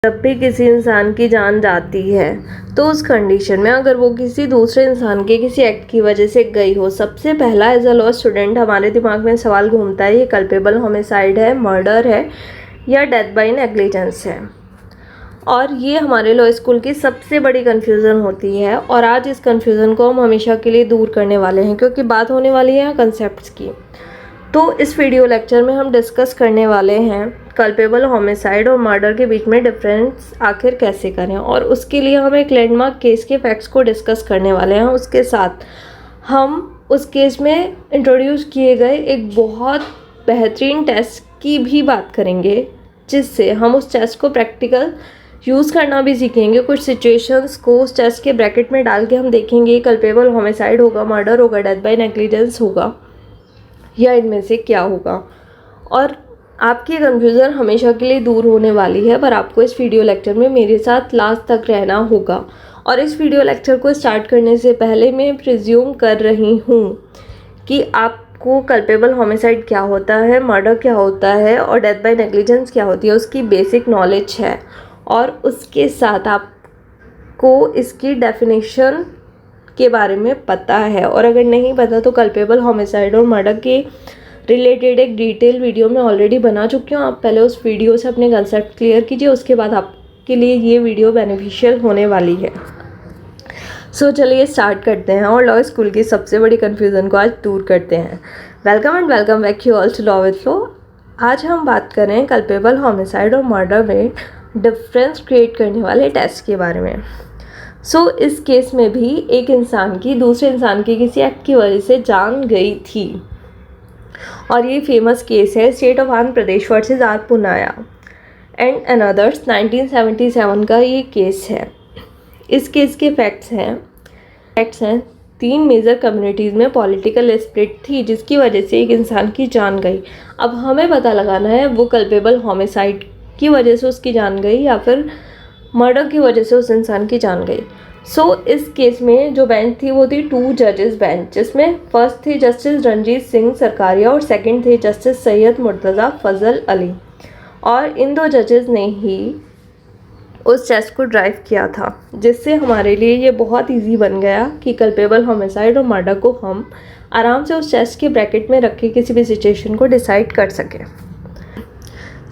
जब भी किसी इंसान की जान जाती है तो उस कंडीशन में अगर वो किसी दूसरे इंसान के किसी एक्ट की वजह से गई हो, सबसे पहला एज अ लॉ स्टूडेंट हमारे दिमाग में सवाल घूमता है, ये कल्पेबल होमिसाइड है, मर्डर है या डेथ बाय नेग्लिजेंस है। और ये हमारे लॉ स्कूल की सबसे बड़ी कन्फ्यूज़न होती है और आज इस कन्फ्यूज़न को हम हमेशा के लिए दूर करने वाले हैं, क्योंकि बात होने वाली है कंसेप्ट्स की। तो इस वीडियो लेक्चर में हम डिस्कस करने वाले हैं कल्पेबल होमिसाइड और मर्डर के बीच में डिफरेंस आखिर कैसे करें, और उसके लिए हम एक लैंडमार्क केस के फैक्ट्स को डिस्कस करने वाले हैं। उसके साथ हम उस केस में इंट्रोड्यूस किए गए एक बहुत बेहतरीन टेस्ट की भी बात करेंगे, जिससे हम उस टेस्ट को प्रैक्टिकल यूज़ करना भी सीखेंगे। कुछ सिचुएशंस को उस टेस्ट के ब्रैकेट में डाल के हम देखेंगे कल्पेबल होमिसाइड होगा, मर्डर होगा, डेथ बाय नेग्लिजेंस होगा या इनमें से क्या होगा। और आपकी कन्फ्यूज़न हमेशा के लिए दूर होने वाली है, पर आपको इस वीडियो लेक्चर में मेरे साथ लास्ट तक रहना होगा। और इस वीडियो लेक्चर को स्टार्ट करने से पहले मैं प्रिज्यूम कर रही हूँ कि आपको कल्पेबल होमिसाइड क्या होता है, मर्डर क्या होता है और डेथ बाय नेग्लिजेंस क्या होती है उसकी बेसिक नॉलेज है, और उसके साथ आपको इसकी डेफिनेशन के बारे में पता है। और अगर नहीं पता तो कल्पेबल होमिसाइड और मर्डर के रिलेटेड एक डिटेल वीडियो मैं ऑलरेडी बना चुकी हूँ। आप पहले उस वीडियो से अपने कंसेप्ट क्लियर कीजिए, उसके बाद आपके लिए ये वीडियो बेनिफिशियल होने वाली है। सो चलिए स्टार्ट करते हैं और लॉ स्कूल की सबसे बड़ी कन्फ्यूज़न को आज दूर करते हैं। Welcome and welcome back you all to law with flow. आज हम बात कर रहे हैं कल्पेबल होमिसाइड और मर्डर में डिफरेंस क्रिएट करने वाले टेस्ट के बारे में। इस केस में भी एक इंसान की दूसरे इंसान की किसी एक्ट की वजह से जान गई थी, और ये फेमस केस है state of Andhra Pradesh versus R Punayya and others 1977 का ये केस है। इस केस के फैक्ट्स हैं 3 मेजर कम्युनिटीज़ में पॉलिटिकल स्प्लिट थी, जिसकी वजह से एक इंसान की जान गई। अब हमें पता लगाना है वो कल्पेबल होमिसाइड की वजह से उसकी जान गई या फिर मर्डर की वजह से उस इंसान की जान गई। इस केस में जो बेंच थी वो थी 2 जजेस बेंच, जिसमें फर्स्ट थे जस्टिस रंजीत सिंह सरकारिया और सेकंड थे जस्टिस सैयद मुर्तज़ा फजल अली। और इन 2 जजेस ने ही उस टेस्ट को ड्राइव किया था, जिससे हमारे लिए ये बहुत इजी बन गया कि कल्पेबल होमिसाइड और मर्डर को हम आराम से उस टेस्ट के ब्रैकेट में रख के किसी भी सिचुएशन को डिसाइड कर सकें।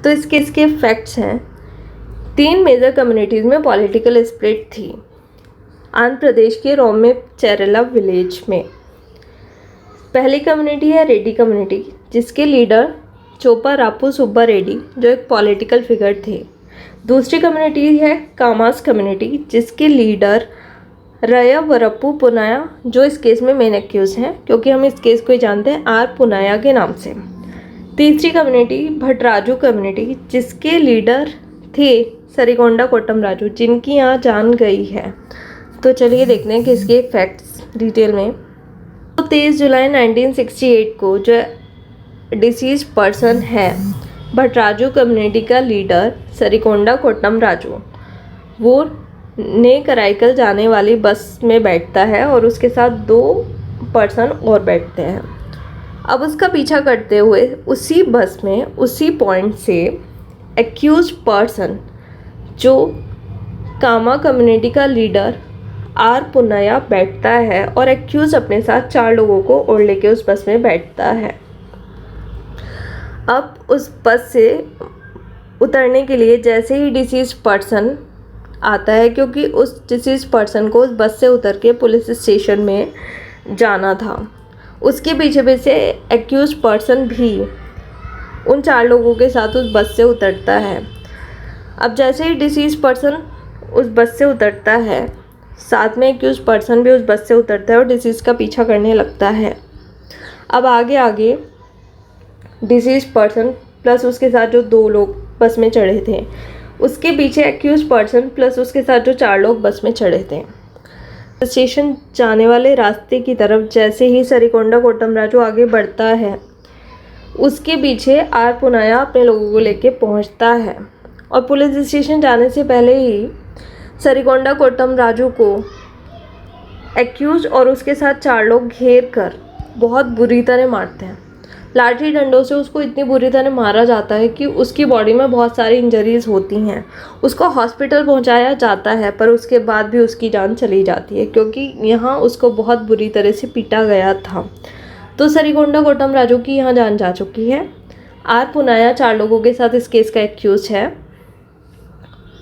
तो इस केस के फैक्ट्स हैं 3 मेजर कम्युनिटीज़ में पॉलिटिकल स्प्लिट थी आंध्र प्रदेश के रोमे चेरेला विलेज में। पहली कम्युनिटी है रेड्डी कम्युनिटी, जिसके लीडर चोपा रापू सुब्बा रेड्डी जो एक पॉलिटिकल फिगर थे। दूसरी कम्युनिटी है कामास कम्युनिटी, जिसके लीडर रया वरप्पू पुनाया जो इस केस में मेन एक्यूज हैं, क्योंकि हम इस केस को ही जानते हैं आर पुनाया के नाम से। तीसरी कम्युनिटी भट्टराजू कम्युनिटी, जिसके लीडर थे सरिकोंडा कोट्टम राजू, जिनकी यहाँ जान गई है। तो चलिए देखते हैं कि इसके फैक्ट्स डिटेल में। तो 23 जुलाई 1968 को जो डिसीज पर्सन है भट्टराजू कम्युनिटी का लीडर सरिकोंडा कोट्टम राजू, वो ने कराईकल जाने वाली बस में बैठता है और उसके साथ 2 पर्सन और बैठते हैं। अब उसका पीछा करते हुए उसी बस में उसी पॉइंट से एक्यूज पर्सन जो कामा कम्युनिटी का लीडर आर पुनाया बैठता है, और एक्यूज अपने साथ 4 लोगों को और लेके उस बस में बैठता है। अब उस बस से उतरने के लिए जैसे ही डिसीज पर्सन आता है, क्योंकि उस डिसीज पर्सन को उस बस से उतर के पुलिस स्टेशन में जाना था, उसके पीछे पीछे एक्यूज पर्सन भी उन 4 लोगों के साथ उस बस से उतरता है। अब जैसे ही डिसीज पर्सन उस बस से उतरता है, साथ में एक्यूज पर्सन भी उस बस से उतरता है और डिसीज का पीछा करने लगता है। अब आगे डिसीज पर्सन प्लस उसके साथ जो 2 लोग बस में चढ़े थे, उसके पीछे एक्यूज पर्सन प्लस उसके साथ जो 4 लोग बस में चढ़े थे। स्टेशन जाने वाले रास्ते की तरफ जैसे ही सरिकोंडा कोट्टम राजू आगे बढ़ता है, उसके पीछे आर पुनाया अपने लोगों को लेके पहुंचता है, और पुलिस स्टेशन जाने से पहले ही सरिकोंडा कोट्टम राजू को एक्यूज और उसके साथ 4 लोग घेर कर बहुत बुरी तरह मारते हैं। लाठी डंडों से उसको इतनी बुरी तरह मारा जाता है कि उसकी बॉडी में बहुत सारी इंजरीज होती हैं। उसको हॉस्पिटल पहुंचाया जाता है पर उसके बाद भी उसकी जान चली जाती है क्योंकि यहाँ उसको बहुत बुरी तरह से पीटा गया था। तो सरिगोंडा कोट्टम राजू की यहाँ जान जा चुकी है। आर पुनाया 4 लोगों के साथ इस केस का एक्यूज है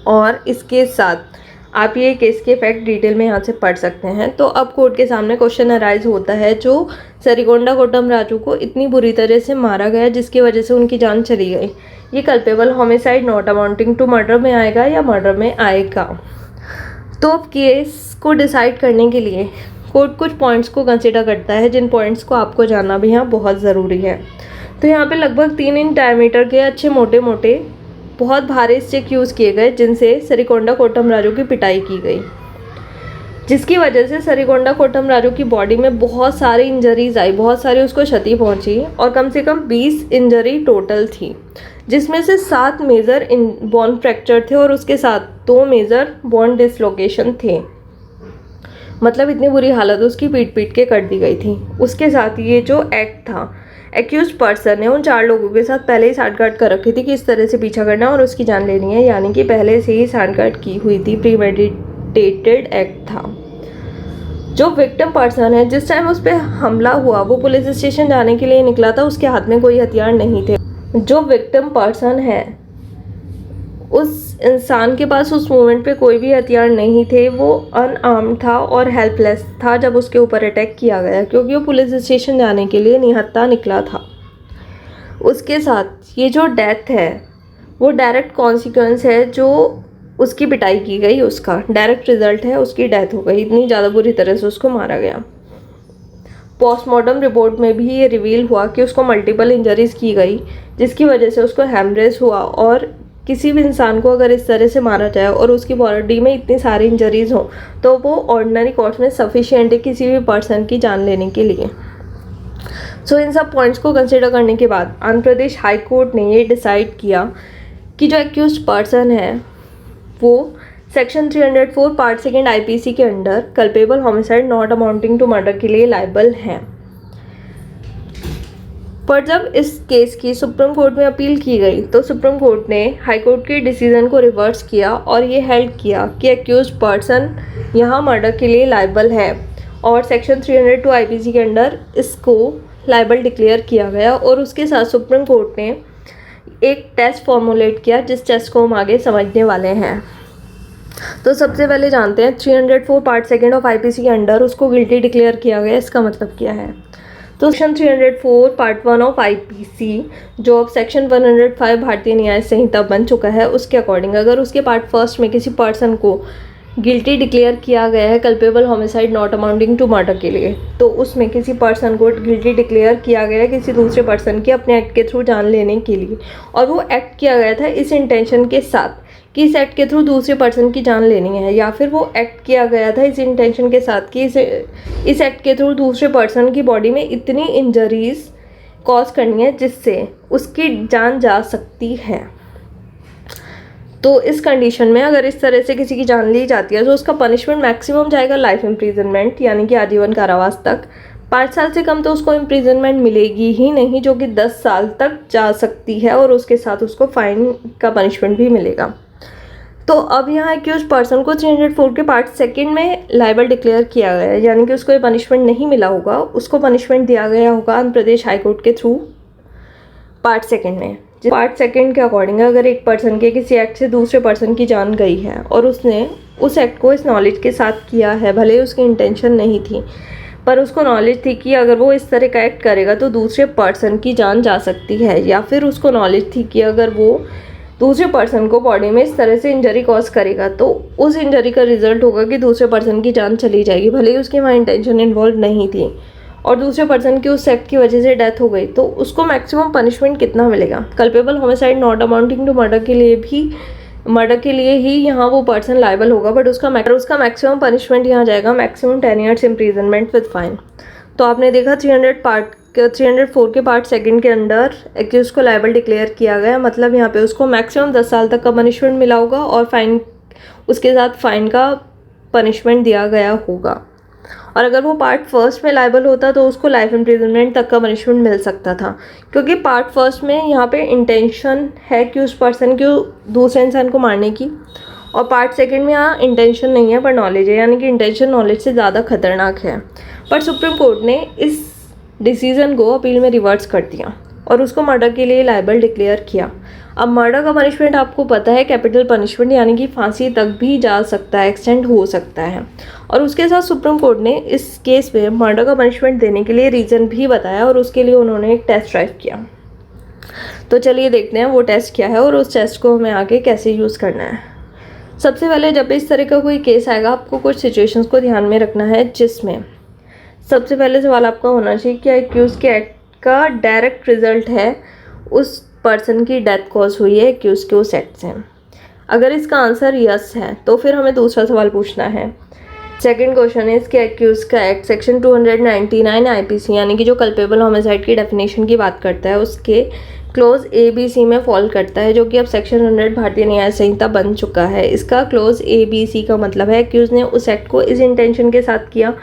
और इसके साथ आप ये केस के फैक्ट डिटेल में यहाँ से पढ़ सकते हैं। तो अब कोर्ट के सामने क्वेश्चन अराइज होता है, जो सरिगोंडा कोट्टम राजू को इतनी बुरी तरह से मारा गया जिसकी वजह से उनकी जान चली गई, ये culpable homicide not amounting to murder में आएगा या मर्डर में आएगा। तो अब केस को डिसाइड करने के लिए कोर्ट कुछ पॉइंट्स को कंसिडर करता है जिन पॉइंट्स को आपको जानना भी यहाँ बहुत ज़रूरी है। तो यहाँ पे लगभग 3 इंच डायमीटर के अच्छे मोटे मोटे बहुत भारी स्टिक यूज़ किए गए जिनसे सरिगोंडा कोट्टम राजू की पिटाई की गई, जिसकी वजह से सरिगोंडा कोट्टम राजू की बॉडी में बहुत सारी इंजरीज आई, बहुत सारी उसको क्षति पहुंची और कम से कम 20 इंजरी टोटल थी, जिसमें से 7 मेजर बोन फ्रैक्चर थे और उसके साथ 2 मेजर बोन डिसलोकेशन थे। मतलब इतनी बुरी हालत उसकी पीट पीट के कर दी गई थी। उसके साथ ये जो एक्ट था, एक्यूज पर्सन ने उन 4 लोगों के साथ पहले ही सांठगांठ कर रखी थी कि इस तरह से पीछा करना और उसकी जान लेनी है, यानी कि पहले से ही सांठगांठ की हुई थी, प्रीमेडिटेटेड एक्ट था। जो विक्टिम पर्सन है, जिस टाइम उस पर हमला हुआ वो पुलिस स्टेशन जाने के लिए निकला था, उसके हाथ में कोई हथियार नहीं थे। जो विक्टिम पर्सन है उस इंसान के पास उस मोमेंट पे कोई भी हथियार नहीं थे, वो अनआर्म्ड था और हेल्पलेस था जब उसके ऊपर अटैक किया गया, क्योंकि वो पुलिस स्टेशन जाने के लिए निहत्था निकला था। उसके साथ ये जो डेथ है वो डायरेक्ट कॉन्सिक्वेंस है, जो उसकी पिटाई की गई उसका डायरेक्ट रिजल्ट है, उसकी डेथ हो गई, इतनी ज़्यादा बुरी तरह से उसको मारा गया। पोस्टमार्टम रिपोर्ट में भी ये रिवील हुआ कि उसको मल्टीपल इंजरीज की गई जिसकी वजह से उसको हेमरेज हुआ। और किसी भी इंसान को अगर इस तरह से मारा जाए और उसकी बॉडी में इतनी सारी इंजरीज हो तो वो ऑर्डिनरी कोर्स में सफिशिएंट है किसी भी पर्सन की जान लेने के लिए। सो इन सब पॉइंट्स को कंसिडर करने के बाद आंध्र प्रदेश हाई कोर्ट ने ये डिसाइड किया कि जो एक्यूज्ड पर्सन है वो सेक्शन 304 पार्ट 2 आईपीसी के under culpable homicide not amounting to murder के लिए लायबल हैं। पर जब इस केस की सुप्रीम कोर्ट में अपील की गई तो सुप्रीम कोर्ट ने हाई कोर्ट के डिसीजन को रिवर्स किया और ये हेल्ड किया कि एक्यूज्ड पर्सन यहाँ मर्डर के लिए लायबल है और सेक्शन 302 आईपीसी के अंडर इसको लायबल डिक्लेयर किया गया। और उसके साथ सुप्रीम कोर्ट ने एक टेस्ट फॉर्मुलेट किया जिस टेस्ट को हम आगे समझने वाले हैं। तो सबसे पहले जानते हैं 304 पार्ट 2 ऑफ आईपीसी के अंडर उसको गिल्टी डिक्लेयर किया गया, इसका मतलब क्या है। तो सेक्शन 304 पार्ट 1 ऑफ आईपीसी जो अब सेक्शन 105 भारतीय न्याय संहिता बन चुका है, उसके अकॉर्डिंग अगर उसके पार्ट 1 में किसी पर्सन को गिल्टी डिक्लेयर किया गया है culpable homicide not amounting to murder के लिए, तो उसमें किसी पर्सन को गिल्टी डिक्लेयर किया गया है किसी दूसरे पर्सन की अपने एक्ट के थ्रू जान लेने के लिए, और वो एक्ट किया गया था इस इंटेंशन के साथ कि इस एक्ट के थ्रू दूसरे पर्सन की जान लेनी है, या फिर वो एक्ट किया गया था इस इंटेंशन के साथ कि इस एक्ट के थ्रू दूसरे पर्सन की बॉडी में इतनी इंजरीज कॉज करनी है जिससे उसकी जान जा सकती है। तो इस कंडीशन में अगर इस तरह से किसी की जान ली जाती है तो उसका पनिशमेंट मैक्सिमम जाएगा लाइफ इम्प्रिजनमेंट, यानी कि आजीवन कारावास तक। 5 साल से कम तो उसको इम्प्रिजनमेंट मिलेगी ही नहीं, जो कि 10 साल तक जा सकती है, और उसके साथ उसको फाइन का पनिशमेंट भी मिलेगा। तो अब यहाँ एक्यूज्ड पर्सन को 304 के पार्ट 2 में लायबल डिक्लेयर किया गया है, यानी कि उसको ये पनिशमेंट नहीं मिला होगा, उसको पनिशमेंट दिया गया होगा आंध्र प्रदेश हाई कोर्ट के थ्रू पार्ट 2 में। पार्ट 2 के अकॉर्डिंग अगर एक पर्सन के किसी एक्ट से दूसरे पर्सन की जान गई है और उसने उस एक्ट को इस नॉलेज के साथ किया है, भले ही उसकी इंटेंशन नहीं थी पर उसको नॉलेज थी कि अगर वो इस तरह का एक्ट करेगा तो दूसरे पर्सन की जान जा सकती है, या फिर उसको नॉलेज थी कि अगर वो दूसरे पर्सन को बॉडी में इस तरह से इंजरी कॉज करेगा तो उस इंजरी का रिजल्ट होगा कि दूसरे पर्सन की जान चली जाएगी, भले ही उसकी वहाँ इंटेंशन इन्वॉल्व नहीं थी, और दूसरे पर्सन की उस एक्ट की वजह से डेथ हो गई, तो उसको मैक्सिमम पनिशमेंट कितना मिलेगा। Culpable homicide not amounting to murder के लिए ही यहाँ वो पर्सन लायबल होगा, बट उसका मैक्सिमम पनिशमेंट यहाँ जाएगा maximum 10 years imprisonment with fine. तो आपने देखा 304 के पार्ट 2 के अंडर एक्यूज को लायबल डिक्लेयर किया गया, मतलब यहाँ पे उसको मैक्सिमम 10 साल तक का पनिशमेंट मिला होगा और फाइन उसके साथ फाइन का पनिशमेंट दिया गया होगा। और अगर वो पार्ट फर्स्ट में लायबल होता तो उसको लाइफ इम्प्रिजनमेंट तक का पनिशमेंट मिल सकता था, क्योंकि पार्ट फर्स्ट में यहाँ पे इंटेंशन है कि उस पर्सन को दूसरे इंसान को मारने की, और पार्ट सेकंड में यहाँ इंटेंशन नहीं है पर नॉलेज है, यानी कि इंटेंशन नॉलेज से ज़्यादा खतरनाक है। पर सुप्रीम कोर्ट ने इस डिसीज़न को अपील में रिवर्स कर दिया और उसको मर्डर के लिए लायबल डिक्लेयर किया। अब मर्डर का पनिशमेंट आपको पता है कैपिटल पनिशमेंट, यानी कि फांसी तक भी जा सकता है, एक्सटेंड हो सकता है। और उसके साथ सुप्रीम कोर्ट ने इस केस में मर्डर का पनिशमेंट देने के लिए रीज़न भी बताया, और उसके लिए उन्होंने एक टेस्ट ड्राइव किया। तो चलिए देखते हैं वो टेस्ट क्या है और उस टेस्ट को हमें आगे कैसे यूज़ करना है। सबसे पहले जब इस तरह का कोई केस आएगा, आपको कुछ सिचुएशंस को ध्यान में रखना है, जिसमें सबसे पहले सवाल आपका होना चाहिए कि एक्यूज़ के एक्ट का डायरेक्ट रिजल्ट है उस पर्सन की डेथ कॉज हुई है एक्यूज़ के उस एक्ट से। अगर इसका आंसर यस है तो फिर हमें दूसरा सवाल पूछना है। सेकंड क्वेश्चन है इसके एक्यूज़ का एक्ट सेक्शन 299 आईपीसी, यानी कि जो कल्पेबल होमिसाइड की डेफिनेशन की बात करता है, उसके क्लोज ए बी सी में फॉल करता है, जो कि अब सेक्शन 100 भारतीय न्याय संहिता बन चुका है। इसका क्लोज ए बी सी का मतलब है एक्यूज़ ने उस एक्ट को इस इंटेंशन के साथ किया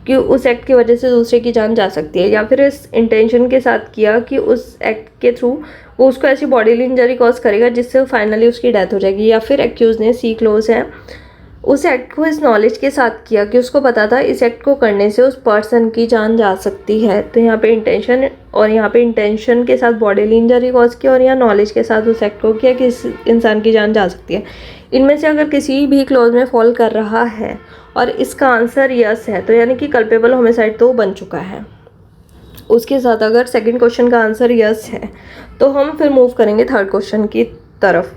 कि उस एक्ट की वजह से दूसरे की जान जा सकती है, या फिर इस इंटेंशन के साथ किया कि उस एक्ट के थ्रू वो उसको ऐसी बॉडीली इंजरी कॉज करेगा जिससे फाइनली उसकी डेथ हो जाएगी, या फिर एक्यूज़ ने सी क्लोज है उस एक्ट को इस नॉलेज के साथ किया कि उसको पता था इस एक्ट को करने से उस पर्सन की जान जा सकती है। तो यहाँ पे इंटेंशन, और यहाँ पे इंटेंशन के साथ बॉडीली इंजरी कॉज किया, और यहाँ नॉलेज के साथ उस एक्ट को किया कि इस इंसान की जान जा सकती है। इनमें से अगर किसी भी क्लॉज में फॉल कर रहा है और इसका आंसर यस है, तो यानी कि कल्पेबल होमिसाइड तो बन चुका है। उसके साथ अगर सेकंड क्वेश्चन का आंसर यस है तो हम फिर मूव करेंगे थर्ड क्वेश्चन की तरफ,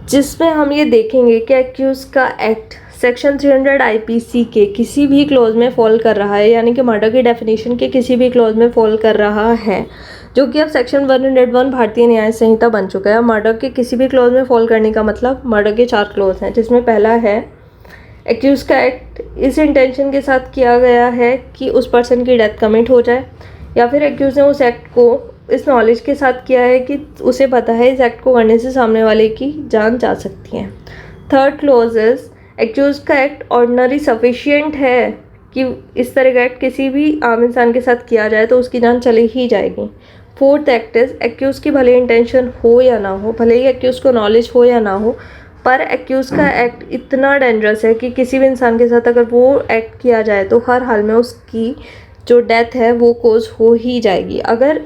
जिसमें हम ये देखेंगे कि एक्यूज़ का एक्ट सेक्शन 300 आईपीसी के किसी भी क्लॉज में फॉल कर रहा है, यानी कि मर्डर की डेफिनेशन के किसी भी क्लॉज में फॉल कर रहा है, जो कि अब सेक्शन 101 भारतीय न्याय संहिता बन चुका है। मर्डर के किसी भी क्लॉज में फॉल करने का मतलब मर्डर के 4 क्लॉज हैं, जिसमें पहला है एक्यूज़ का एक्ट इस इंटेंशन के साथ किया गया है कि उस पर्सन की डेथ कमिट हो जाए, या फिर एक्यूज़ ने उस एक्ट को इस नॉलेज के साथ किया है कि उसे पता है इस एक्ट को करने से सामने वाले की जान जा सकती है। थर्ड क्लॉज इज एक्यूज़ का एक्ट ऑर्डिनरी सफिशिएंट है कि इस तरह का एक्ट किसी भी आम इंसान के साथ किया जाए तो उसकी जान चली ही जाएगी। फोर्थ एक्ट इज एक्यूज़ की भले इंटेंशन हो या ना हो, भले ही एक्यूज़ को नॉलेज हो या ना हो, पर एक्यूज़ का एक्ट इतना डेंजरस है कि किसी भी इंसान के साथ अगर वो एक्ट किया जाए तो हर हाल में उसकी जो डेथ है वो कोज हो ही जाएगी। अगर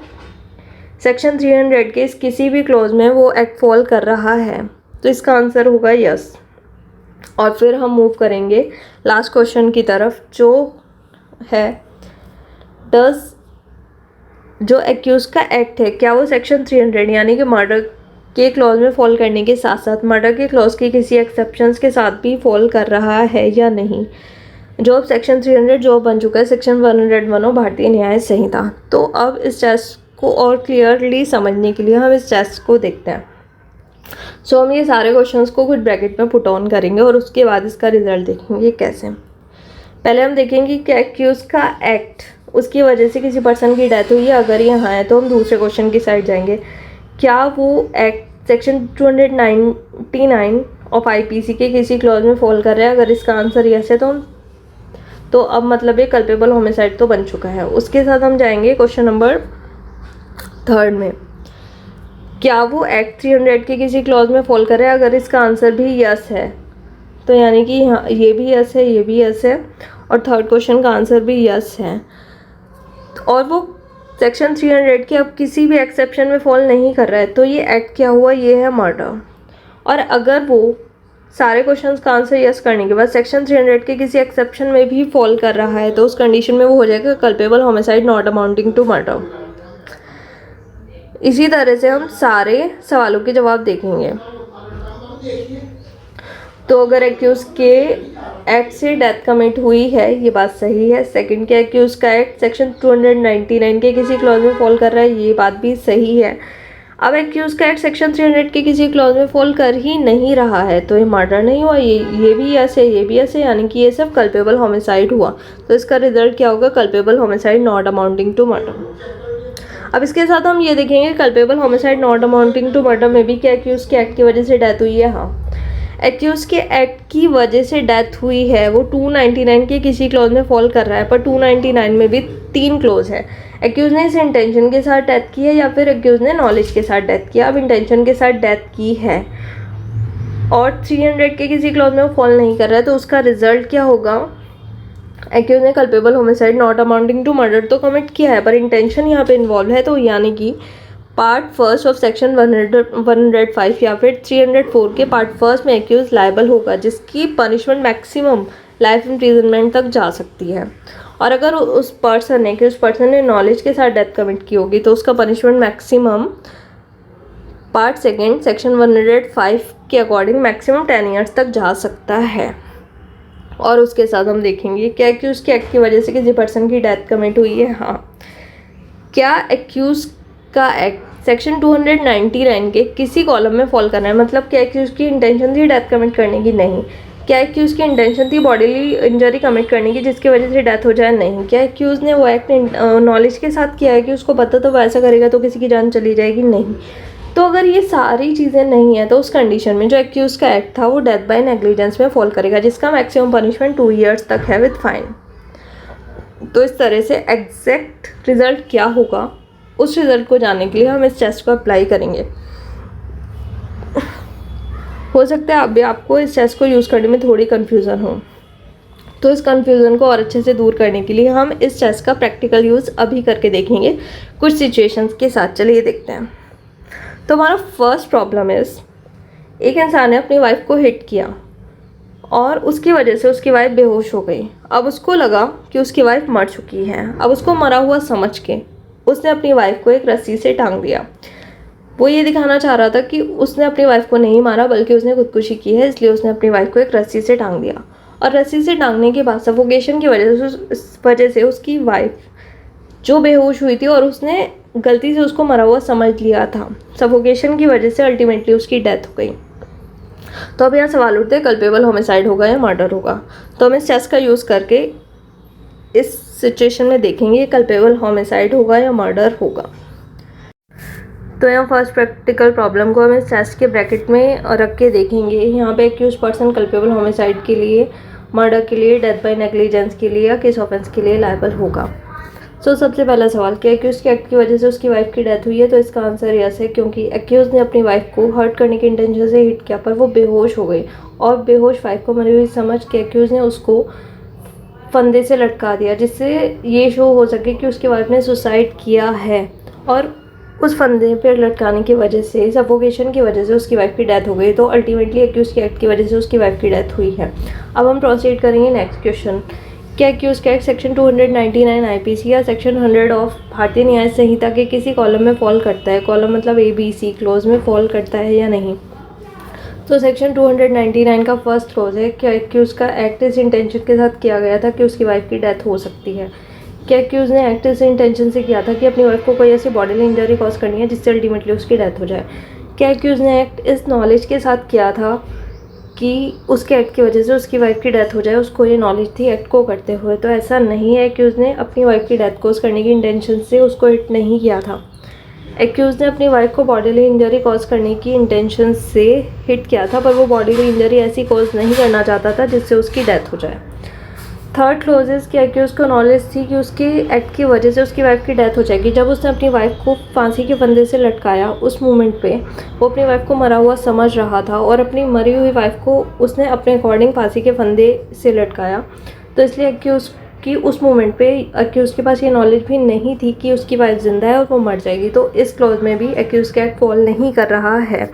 सेक्शन 300 के इस किसी भी क्लॉज में वो एक्ट फॉल कर रहा है तो इसका आंसर होगा यस। और फिर हम मूव करेंगे लास्ट क्वेश्चन की तरफ, जो है डज जो एक्यूज़ का एक्ट है क्या वो सेक्शन 300 यानी कि मर्डर के क्लॉज में फॉल करने के साथ साथ मर्डर के क्लॉज के किसी एक्सेप्शंस के साथ भी फॉल कर रहा है या नहीं, जो अब सेक्शन 300 जो बन चुका है सेक्शन 101 भारतीय न्याय संहिता। तो अब इस टेस्ट को और क्लियरली समझने के लिए हम इस टेस्ट को देखते हैं। सो हम ये सारे क्वेश्चंस को कुछ ब्रैकेट में पुट ऑन करेंगे और उसके बाद इसका रिजल्ट देखेंगे कैसे। पहले हम देखेंगे कि एक्यूज़ का एक्ट उसकी वजह से किसी पर्सन की डेथ हुई है, अगर यहाँ है तो हम दूसरे क्वेश्चन की साइड जाएंगे, क्या वो एक्ट सेक्शन 299 ऑफ आईपीसी के किसी क्लॉज में फॉल कर रहा है। अगर इसका आंसर यस है तो अब मतलब ये कल्पेबल होमिसाइड तो बन चुका है। उसके साथ हम जाएंगे क्वेश्चन नंबर थर्ड में, क्या वो एक्ट 300 के किसी क्लॉज में फॉल कर रहा है। अगर इसका आंसर भी यस है तो यानी कि हाँ ये भी यस है, ये भी यस है, और थर्ड क्वेश्चन का आंसर भी यस है, और वो सेक्शन 300 के अब किसी भी एक्सेप्शन में फॉल नहीं कर रहा है, तो ये एक्ट क्या हुआ, ये है मर्डर। और अगर वो सारे क्वेश्चंस का आंसर यस करने के बाद सेक्शन 300 के किसी एक्सेप्शन में भी फॉल कर रहा है तो उस कंडीशन में वो हो जाएगा culpable homicide not amounting to murder. इसी तरह से हम सारे सवालों के जवाब देखेंगे। तो अगर एक्यूज़ के एक्ट से डेथ कमिट हुई है, ये बात सही है। सेकंड के एक्यूज़ का एक्ट सेक्शन 299 के किसी क्लॉज में फॉल कर रहा है, ये बात भी सही है। अब एक्यूज़ का एक्ट सेक्शन 300 के किसी क्लॉज में फॉल कर ही नहीं रहा है तो ये मर्डर नहीं हुआ, ये भी यस है, ये भी यस है, यानी कि ये सब कल्पेबल होमिसाइड हुआ। तो इसका रिजल्ट क्या होगा, culpable homicide not amounting to murder. अब इसके साथ हम ये देखेंगे culpable homicide not amounting to murder में भी क्या एक्यूज़ के एक्ट की वजह से डेथ हुई है। हाँ, एक्यूज के एक्ट की वजह से डेथ हुई है वो 299 के किसी क्लॉज में फॉल कर रहा है, पर 299 में भी 3 क्लॉज है। एक्यूज ने इस इंटेंशन के साथ डेथ की है या फिर एक्यूज ने नॉलेज के साथ डेथ किया। अब इंटेंशन के साथ डेथ की है और 300 के किसी क्लॉज में वो फॉल नहीं कर रहा है, तो उसका रिजल्ट क्या होगा? एक्यूज ने culpable homicide not amounting to murder तो कमिट किया है, पर इंटेंशन यहाँ पे इन्वॉल्व है, तो यानी कि पार्ट फर्स्ट ऑफ सेक्शन 105 या फिर 304 के पार्ट फर्स्ट में एक्यूज लायबल होगा, जिसकी पनिशमेंट मैक्सिमम लाइफ इम्प्रिजनमेंट तक जा सकती है। और अगर उस पर्सन ने नॉलेज के साथ डेथ कमिट की होगी तो उसका punishment maximum part second section 105 के अकॉर्डिंग मैक्सिमम 10 ईयर्स तक जा सकता है। और उसके साथ हम देखेंगे क्या एक्यूज के एक्ट की वजह से किसी पर्सन की डेथ कमिट हुई है। हाँ, क्या एक्यूज का एक्ट सेक्शन 299 के किसी कॉलम में फॉल करना है, मतलब क्या एक्यूज की इंटेंशन थी डेथ कमिट करने की? नहीं। क्या एक्यूज की इंटेंशन थी बॉडीली इंजरी कमिट करने की जिसकी वजह से डेथ हो जाए? नहीं। क्या एक्यूज ने वो एक्ट नॉलेज के साथ किया है कि उसको पता तो वो ऐसा करेगा तो किसी की जान चली जाएगी? नहीं। तो अगर ये सारी चीज़ें नहीं है तो उस कंडीशन में जो एक्यूज का एक्ट था वो डेथ बाय नेग्लिजेंस में फॉल करेगा, जिसका मैक्सिमम पनिशमेंट 2 ईयर्स तक है विद फाइन। तो इस तरह से एग्जैक्ट रिजल्ट क्या होगा, उस रिजल्ट को जानने के लिए हम इस टेस्ट को अप्लाई करेंगे। हो सकता है अभी आपको इस टेस्ट को यूज़ करने में थोड़ी कन्फ्यूज़न हो, तो इस कन्फ्यूज़न को और अच्छे से दूर करने के लिए हम इस टेस्ट का प्रैक्टिकल यूज़ अभी करके देखेंगे कुछ सिचुएशंस के साथ। चलिए देखते हैं। तो हमारा फर्स्ट प्रॉब्लम इज़, एक इंसान ने अपनी वाइफ को हिट किया और उसकी वजह से उसकी वाइफ बेहोश हो गई। अब उसको लगा कि उसकी वाइफ मर चुकी है। अब उसको मरा हुआ समझ के उसने अपनी वाइफ को एक रस्सी से टांग दिया। वो ये दिखाना चाह रहा था कि उसने अपनी वाइफ को नहीं मारा बल्कि उसने खुदकुशी की है, इसलिए उसने अपनी वाइफ को एक रस्सी से टांग दिया। और रस्सी से टांगने के बाद सफोकेशन की वजह से उसकी वाइफ जो बेहोश हुई थी और उसने गलती से उसको मरा हुआ समझ लिया था, सफोकेशन की वजह से अल्टीमेटली उसकी डेथ हो गई। तो अब यहाँ सवाल उठते हैं कल्पेबल होमिसाइड होगा या मर्डर होगा। तो हम इस टेस्ट का यूज़ करके इस सिचुएशन में देखेंगे कल्पेबल होमिसाइड होगा या मर्डर होगा। तो यहाँ फर्स्ट प्रैक्टिकल प्रॉब्लम को हम इस टेस्ट के ब्रैकेट में रख के देखेंगे। यहाँ पे एक्यूज पर्सन कल्पेबल होमिसाइड के लिए, मर्डर के लिए, डेथ बाय नेग्लिजेंस के लिए या किस ऑफेंस के लिए लायबल होगा। सो सबसे पहला सवाल, क्या एक्यूज के एक्ट की वजह से उसकी वाइफ की डेथ हुई है? तो इसका आंसर यस है, क्योंकि एक्यूज ने अपनी वाइफ को हर्ट करने के इंटेंशन से हिट किया पर वो बेहोश हो गई और बेहोश वाइफ को मरी हुई समझ के एक्यूज ने उसको फंदे से लटका दिया, जिससे ये शो हो सके कि उसकी वाइफ ने सुसाइड किया है। और उस फंदे पर लटकाने की वजह से, सफोकेशन की वजह से उसकी वाइफ की डेथ हो गई। तो अल्टीमेटली एक्यूज के एक्ट की वजह से उसकी वाइफ की डेथ हुई है। अब हम प्रोसीड करेंगे नेक्स्ट क्वेश्चन। क्या एक्यूज का एक्ट सेक्शन 299 आईपीसी या सेक्शन 100 ऑफ भारतीय न्याय संहिता के किसी कॉलम में फॉल करता है? कॉलम मतलब ABC क्लोज में फॉल करता है या नहीं? तो सेक्शन 299 का फर्स्ट क्लोज है, क्या एक्यूज का एक्ट इस इंटेंशन के साथ किया गया था कि उसकी वाइफ की डेथ हो सकती है? क्या एक्यूज ने एक्ट इस इंटेंशन से किया था कि अपनी वाइफ को कोई ऐसी बॉडीली इंजरी कॉज करनी है जिससे अल्टीमेटली उसकी डेथ हो जाए? क्या एक्यूज ने एक्ट इस नॉलेज के साथ किया था कि उसके एक्ट की वजह से उसकी वाइफ की डेथ हो जाए? उसको ये नॉलेज थी एक्ट को करते हुए? तो ऐसा नहीं है कि उसने अपनी वाइफ की डेथ कॉज करने की इंटेंशन से उसको हिट नहीं किया था। एक्यूज ने अपनी वाइफ को बॉडीली इंजरी कॉज करने की इंटेंशन से हिट किया था, पर वो बॉडीली इंजरी ऐसी कॉज नहीं करना चाहता था जिससे उसकी डेथ हो जाए। थर्ड क्लोजेस की एक्यूज को नॉलेज थी कि उसके एक्ट की वजह से उसकी वाइफ की डेथ हो जाएगी। जब उसने अपनी वाइफ को फांसी के फंदे से लटकाया, उस मोमेंट पे वो अपनी वाइफ को मरा हुआ समझ रहा था और अपनी मरी हुई वाइफ को उसने अपने अकॉर्डिंग फांसी के फंदे से लटकाया। तो इसलिए एक्यूज की उस मोमेंट पे एक्यूज के पास ये नॉलेज भी नहीं थी कि उसकी वाइफ जिंदा है और वो मर जाएगी। तो इस क्लॉज में भी एक्यूज का एक्ट फॉल नहीं कर रहा है,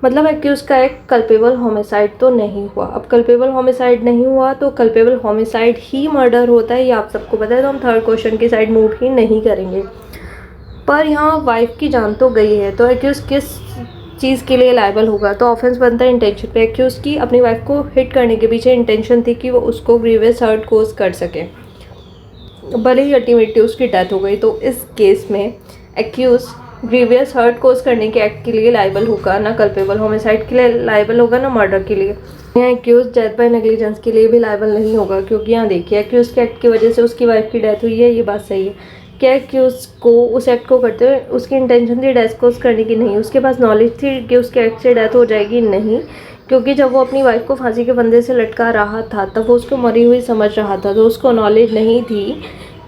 मतलब एक्यूज का एक्ट कल्पेबल होमिसाइड तो नहीं हुआ। अब कल्पेबल होमिसाइड नहीं हुआ तो कल्पेबल होमिसाइड ही मर्डर होता है, ये आप सबको पता है। तो हम थर्ड क्वेश्चन की साइड मूव ही नहीं करेंगे। पर यहाँ वाइफ की जान तो गई है, तो एक्यूज किस चीज़ के लिए लायबल होगा? तो ऑफेंस बनता है इंटेंशन पे। एक्यूज की अपनी वाइफ को हिट करने के पीछे इंटेंशन थी कि वो उसको ग्रीवियस हर्ट कोज कर सके, भले ही अल्टीमेटली उसकी डेथ हो गई। तो इस केस में एक्यूज ग्रीवियस हर्ट कोज करने के एक्ट के लिए लायबल होगा, ना कल्पेबल होमिसाइड के लिए लायबल होगा, ना मर्डर के लिए। यहाँ एक्यूज डेथ बाय नेग्लिजेंस के लिए भी लायबल नहीं होगा, क्योंकि यहाँ देखिए एक्यूज के एक्ट की वजह से उसकी वाइफ की डेथ हुई है, ये बात सही है। क्या एक्यूज को उस एक्ट को करते हुए उसकी इंटेंशन थी डेथ कोज करने की? नहीं। उसके पास नॉलेज थी कि उसके एक्ट से डेथ हो जाएगी? नहीं, क्योंकि जब वो अपनी वाइफ को फांसी के फंदे से लटका रहा था तब वो उसको मरी हुई समझ रहा था, तो उसको नॉलेज नहीं थी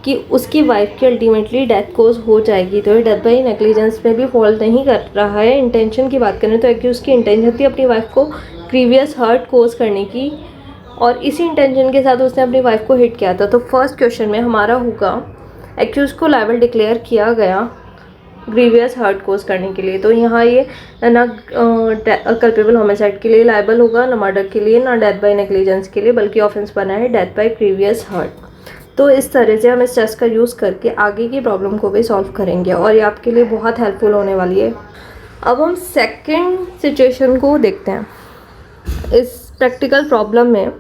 कि उसकी वाइफ की अल्टीमेटली डेथ कोज हो जाएगी। तो ये डेथ बाई नेग्लिजेंस में भी फॉल नहीं कर रहा है। इंटेंशन की बात करें तो एक्यूज की इंटेंशन थी अपनी वाइफ को ग्रीवियस हर्ट कोज करने की, और इसी इंटेंशन के साथ उसने अपनी वाइफ को हिट किया था। तो फर्स्ट क्वेश्चन में हमारा होगा एक्यूज को लायबल डिक्लेयर किया गया ग्रीवियस हर्ट कोज करने के लिए। तो यहाँ ये ना कल्पेबल होमिसाइड के लिए लायबल होगा, ना मर्डर के लिए, ना डेथ बाय नेग्लिजेंस के लिए, बल्कि ऑफेंस बना है डेथ बाय ग्रीवियस हर्ट। तो इस तरह से हम इस टेस्ट का यूज़ करके आगे की प्रॉब्लम को भी सॉल्व करेंगे और ये आपके लिए बहुत हेल्पफुल होने वाली है। अब हम सेकंड सिचुएशन को देखते हैं। इस प्रैक्टिकल प्रॉब्लम में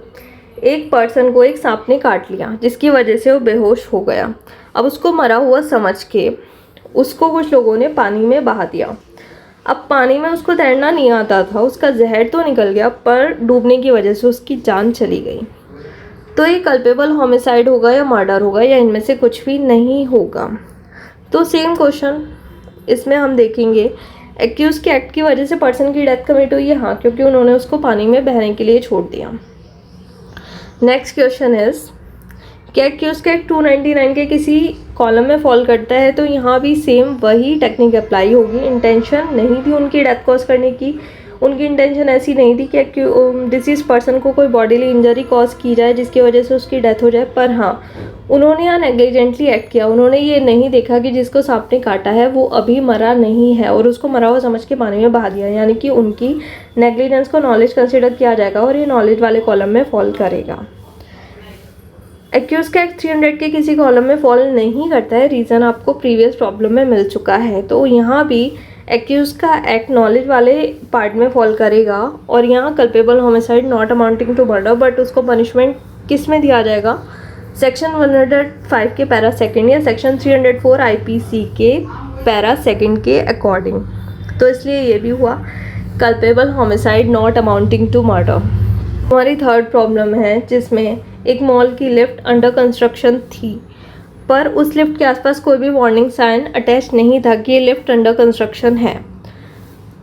एक पर्सन को एक सांप ने काट लिया जिसकी वजह से वो बेहोश हो गया। अब उसको मरा हुआ समझ के उसको कुछ लोगों ने पानी में बहा दिया। अब पानी में उसको तैरना नहीं आता था, उसका जहर तो निकल गया पर डूबने की वजह से उसकी जान चली गई। तो ये कल्पेबल होमिसाइड होगा या मर्डर होगा या इनमें से कुछ भी नहीं होगा? तो सेम क्वेश्चन इसमें हम देखेंगे। एक्यूज के एक्ट की वजह से पर्सन की डेथ कमिट हुई है, हाँ, क्योंकि उन्होंने उसको पानी में बहने के लिए छोड़ दिया। नेक्स्ट क्वेश्चन इज क्या एक्यूज का एक्ट 299 के किसी कॉलम में फॉल करता है? तो यहाँ भी सेम वही टेक्निक अप्लाई होगी। इंटेंशन नहीं थी उनकी डेथ कॉज करने की, उनकी इंटेंशन ऐसी नहीं थी कि डिसीज पर्सन को कोई बॉडीली इंजरी कॉज की जाए जिसकी वजह से उसकी डेथ हो जाए, पर हाँ उन्होंने यहाँ नेग्लिजेंटली एक्ट किया। उन्होंने ये नहीं देखा कि जिसको सांप ने काटा है वो अभी मरा नहीं है और उसको मरा हुआ समझ के पानी में बहा दिया, यानी कि उनकी नेग्लिजेंस को नॉलेज कंसिडर किया जाएगा और ये नॉलेज वाले कॉलम में फॉल करेगा। एक्यूज का एक्ट 300 के किसी कॉलम में फॉल नहीं करता है। रीज़न आपको प्रीवियस प्रॉब्लम में मिल चुका है। तो यहाँ भी एक्यूज का एक्ट नॉलेज वाले पार्ट में फॉल करेगा और यहाँ culpable homicide not amounting to murder, but उसको पनिशमेंट किस में दिया जाएगा? सेक्शन 105 के पैरा सेकंड या सेक्शन 304 आईपीसी के पैरा सेकंड के अकॉर्डिंग। तो इसलिए ये भी हुआ culpable homicide not amounting to murder. हमारी थर्ड प्रॉब्लम है जिसमें एक मॉल की लिफ्ट अंडर कंस्ट्रक्शन थी पर उस लिफ्ट के आसपास कोई भी वार्निंग साइन अटैच नहीं था कि ये लिफ्ट अंडर कंस्ट्रक्शन है।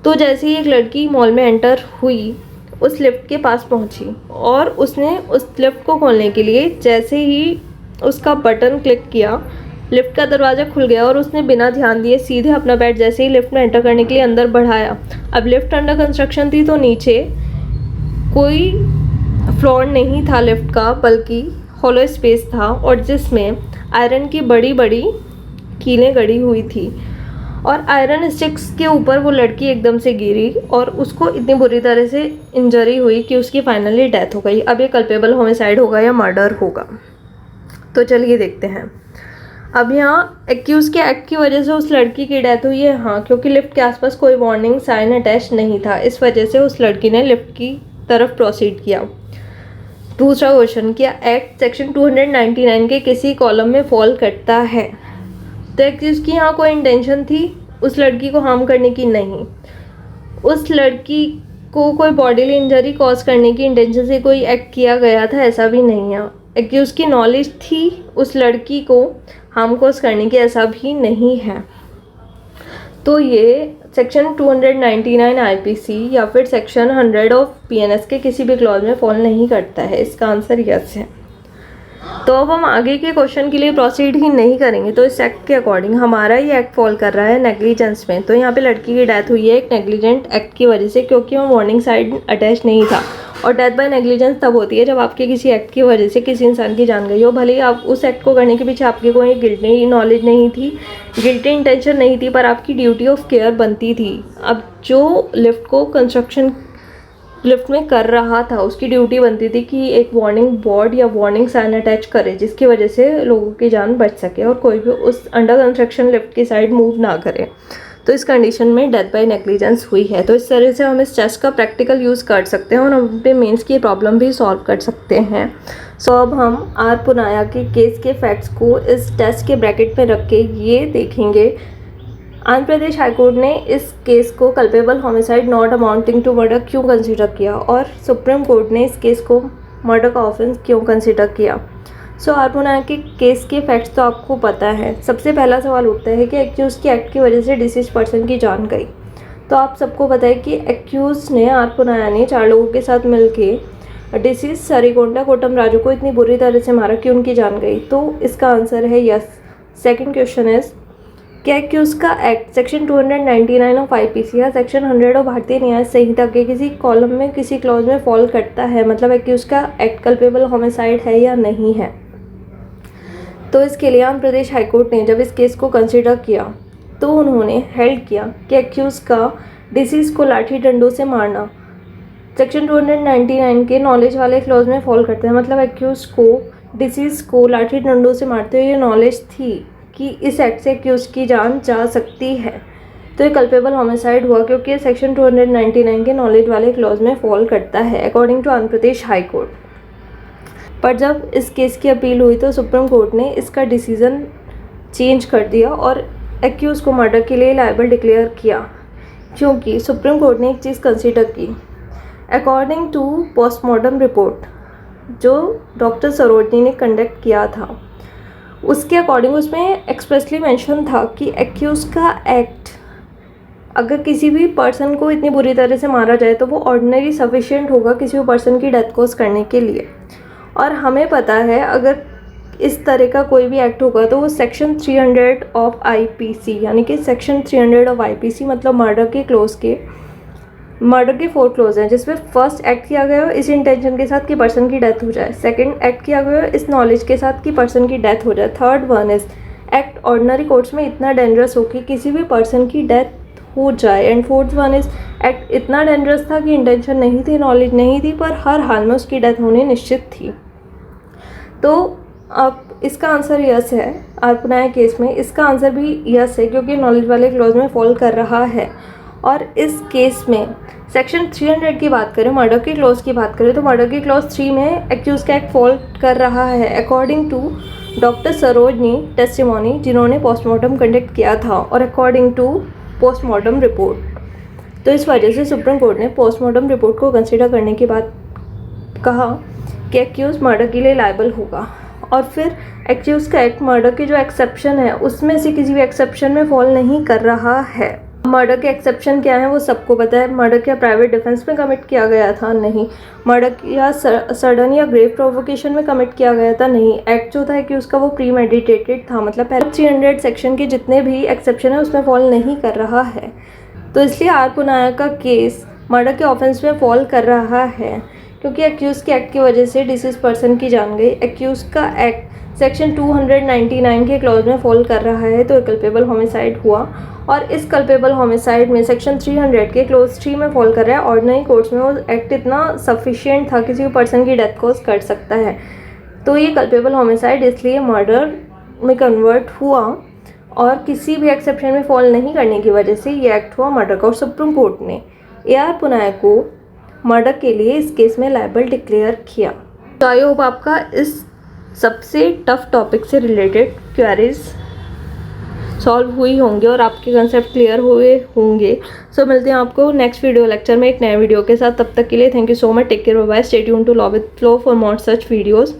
तो जैसे ही एक लड़की मॉल में एंटर हुई उस लिफ्ट के पास पहुंची और उसने उस लिफ्ट को खोलने के लिए जैसे ही उसका बटन क्लिक किया लिफ्ट का दरवाज़ा खुल गया और उसने बिना ध्यान दिए सीधे अपना पैर जैसे ही लिफ्ट में एंटर करने के लिए अंदर बढ़ाया। अब लिफ्ट अंडर कंस्ट्रक्शन थी तो नीचे कोई फ्लोर नहीं था लिफ्ट का, बल्कि हॉलो स्पेस था और जिसमें आयरन की बड़ी बड़ी कीलें गड़ी हुई थी और आयरन स्टिक्स के ऊपर वो लड़की एकदम से गिरी और उसको इतनी बुरी तरह से इंजरी हुई कि उसकी फाइनली डेथ हो गई। अब ये कल्पेबल होमिसाइड होगा या मर्डर होगा? तो चलिए देखते हैं। अब यहाँ एक्यूज के एक्ट की वजह से उस लड़की की डेथ हुई है, हाँ, क्योंकि लिफ्ट के आसपास कोई वार्निंग साइन अटैच नहीं था, इस वजह से उस लड़की ने लिफ्ट की तरफ प्रोसीड किया। दूसरा क्वेश्चन, क्या एक्ट सेक्शन 299 के किसी कॉलम में फॉल करता है? तो एक्यूज की यहाँ कोई इंटेंशन थी उस लड़की को हार्म करने की? नहीं। उस लड़की को कोई बॉडीली इंजरी कॉज करने की इंटेंशन से कोई एक्ट किया गया था? ऐसा भी नहीं है। एक्यूज की नॉलेज थी उस लड़की को हार्म कॉज करने की? ऐसा भी नहीं है। तो ये सेक्शन 299 आईपीसी या फिर सेक्शन 100 ऑफ पीएनएस के किसी भी क्लॉज में फॉल नहीं करता है। इसका आंसर यस है। तो अब हम आगे के क्वेश्चन के लिए प्रोसीड ही नहीं करेंगे। तो इस एक्ट के अकॉर्डिंग हमारा ये एक्ट फॉल कर रहा है नेग्लिजेंस में। तो यहाँ पे लड़की की डेथ हुई है एक नेग्लिजेंट एक्ट की वजह से, क्योंकि वहाँ वार्निंग साइन अटैच नहीं था। और डेथ बाय नेग्लिजेंस तब होती है जब आपके किसी एक्ट की वजह से किसी इंसान की जान गई हो, भले ही आप उस एक्ट को करने के पीछे आपकी कोई गिल्टी नॉलेज नहीं थी, गिल्टी इंटेंशन नहीं थी, पर आपकी ड्यूटी ऑफ केयर बनती थी। अब जो लिफ्ट को कंस्ट्रक्शन लिफ्ट में कर रहा था उसकी ड्यूटी बनती थी कि एक वार्निंग बोर्ड या वार्निंग साइन अटैच करे जिसकी वजह से लोगों की जान बच सके और कोई भी उस अंडर कंस्ट्रक्शन लिफ्ट की साइड मूव ना करे। तो इस कंडीशन में डेथ बाय नेग्लिजेंस हुई है। तो इस तरह से हम इस टेस्ट का प्रैक्टिकल यूज़ कर सकते हैं और हम अपने मेंस की प्रॉब्लम भी सॉल्व कर सकते हैं। सो अब हम आर पुनाया के केस के फैक्ट्स को इस टेस्ट के ब्रैकेट में रख के ये देखेंगे आंध्र प्रदेश हाईकोर्ट ने इस केस को culpable homicide not amounting to murder क्यों कंसिडर किया और सुप्रीम कोर्ट ने इस केस को मर्डर का ऑफेंस क्यों कंसिडर किया। सो आर के केस के फैक्ट्स तो आपको पता है। सबसे पहला सवाल उठता है कि एक्यूज़ की एक्ट की वजह से डिसीज पर्सन की जान गई। तो आप सबको पता है कि एक्यूज़ ने आर ने 4 लोगों के साथ मिलके डिसीज सरिकोंडा कोटम राजू को इतनी बुरी तरह से मारा कि उनकी जान गई। तो इसका आंसर है यस। सेकंड क्वेश्चन इज क्या एक्यूज़ का एक्ट सेक्शन 299 ऑफ आईपीसी या सेक्शन 100 ऑफ भारतीय न्याय संहिता के किसी कॉलम में किसी क्लॉज में फॉल करता है, मतलब एक्यूज़ का एक्ट कल्पेबल होमिसाइड है या नहीं है। तो इसके लिए आंध्र प्रदेश हाईकोर्ट ने जब इस केस को कंसिडर किया तो उन्होंने हेल्ड किया कि एक्यूज़ का डिसीज़ को लाठी डंडों से मारना सेक्शन 299 के नॉलेज वाले क्लॉज में फॉल करता है, मतलब एक्यूज़ को डिसीज़ को लाठी डंडों से मारते हुए नॉलेज थी कि इस एक्ट से एक्यूज़ की जान जा सकती है। तो ये कल्पेबल होमिसाइड हुआ क्योंकि सेक्शन 299 के नॉलेज वाले क्लॉज में फॉल करता है according to Andhra Pradesh high court. पर जब इस केस की अपील हुई तो सुप्रीम कोर्ट ने इसका डिसीज़न चेंज कर दिया और एक्यूज़ को मर्डर के लिए लायबल डिक्लेयर किया, क्योंकि सुप्रीम कोर्ट ने एक चीज़ कंसीडर की। अकॉर्डिंग टू पोस्टमार्टम रिपोर्ट जो डॉक्टर सरोजनी ने कंडक्ट किया था, उसके अकॉर्डिंग उसमें एक्सप्रेसली मेंशन था कि एक्यूज़ का एक्ट अगर किसी भी पर्सन को इतनी बुरी तरह से मारा जाए तो वो ऑर्डिनरी सफिशिएंट होगा किसी भी पर्सन की डेथ कॉज करने के लिए। और हमें पता है अगर इस तरह का कोई भी एक्ट होगा तो वो सेक्शन 300 ऑफ आईपीसी यानी कि सेक्शन 300 ऑफ आईपीसी मतलब मर्डर के 4 क्लोज हैं, जिसमें फर्स्ट एक्ट किया गया हो इस इंटेंशन के साथ कि पर्सन की डेथ हो जाए, सेकंड एक्ट किया गया हो इस नॉलेज के साथ कि पर्सन की डेथ हो जाए, third one is act ordinary courts में इतना डेंजरस हो कि किसी भी पर्सन की डेथ हो जाए, and fourth one is act इतना डेंजरस था कि इंटेंशन नहीं थी, नॉलेज नहीं थी, पर हर हाल में उसकी डेथ होनी निश्चित थी। तो अब इसका आंसर यस है। आरपुनाया केस में इसका आंसर भी यस है क्योंकि नॉलेज वाले क्लॉज में फॉल कर रहा है। और इस केस में सेक्शन 300 की बात करें, मर्डर की क्लॉज की बात करें तो मर्डर की क्लॉज 3 में एक्यूज़ का एक्ट फॉल कर रहा है according to doctor Sarojini testimony जिन्होंने पोस्टमार्टम कंडक्ट किया था और अकॉर्डिंग टू पोस्टमार्टम रिपोर्ट। तो इस वजह से सुप्रीम कोर्ट ने पोस्टमार्टम रिपोर्ट को कंसिडर करने के बाद कहा कि एक्यूज़ मर्डर के लिए लायबल होगा। और फिर एक्यूज़ का एक्ट मर्डर के जो एक्सेप्शन है उसमें से किसी भी एक्सेप्शन में फॉल नहीं कर रहा है। मर्डर के एक्सेप्शन क्या है वो सबको पता है। मर्डर क्या प्राइवेट डिफेंस में कमिट किया गया था? नहीं। मर्डर या सडन या ग्रेव प्रोवोकेशन में कमिट किया गया था? नहीं। एक्ट जो था कि उसका वो प्री मेडिटेटेड था, मतलब पहले 300 सेक्शन के जितने भी एक्सेप्शन है उसमें फॉल नहीं कर रहा है। तो इसलिए आर पुनाया का केस मर्डर के ऑफेंस में फॉल कर रहा है क्योंकि एक्यूज़ के एक्ट की वजह से डिसीज पर्सन की जान गई। एक्यूज़ का एक्ट सेक्शन 299 के क्लॉज में फॉल कर रहा है तो कल्पेबल होमिसाइड हुआ। और इस कल्पेबल होमिसाइड में सेक्शन 300 के क्लोज 3 में फॉल कर रहा है। ऑर्डिनरी कोर्ट्स में वो एक्ट इतना सफिशिएंट था किसी भी पर्सन की डेथ कॉज कर सकता है। तो ये कल्पेबल होमिसाइड इसलिए मर्डर में कन्वर्ट हुआ और किसी भी एक्सेप्शन में फॉल नहीं करने की वजह से ये एक्ट हुआ मर्डर का। और सुप्रीम कोर्ट ने AR पुनाया को मर्डर के लिए इस केस में लायबल डिक्लेयर किया। तो आई होप आपका इस सबसे टफ टॉपिक से रिलेटेड क्वेरीज सॉल्व हुई होंगे और आपके कंसेप्ट क्लियर हुए होंगे। सो मिलते हैं आपको नेक्स्ट वीडियो लेक्चर में एक नए वीडियो के साथ। तब तक के लिए thank you so much. Take care, bye, stay tuned to law with flow for more such videos.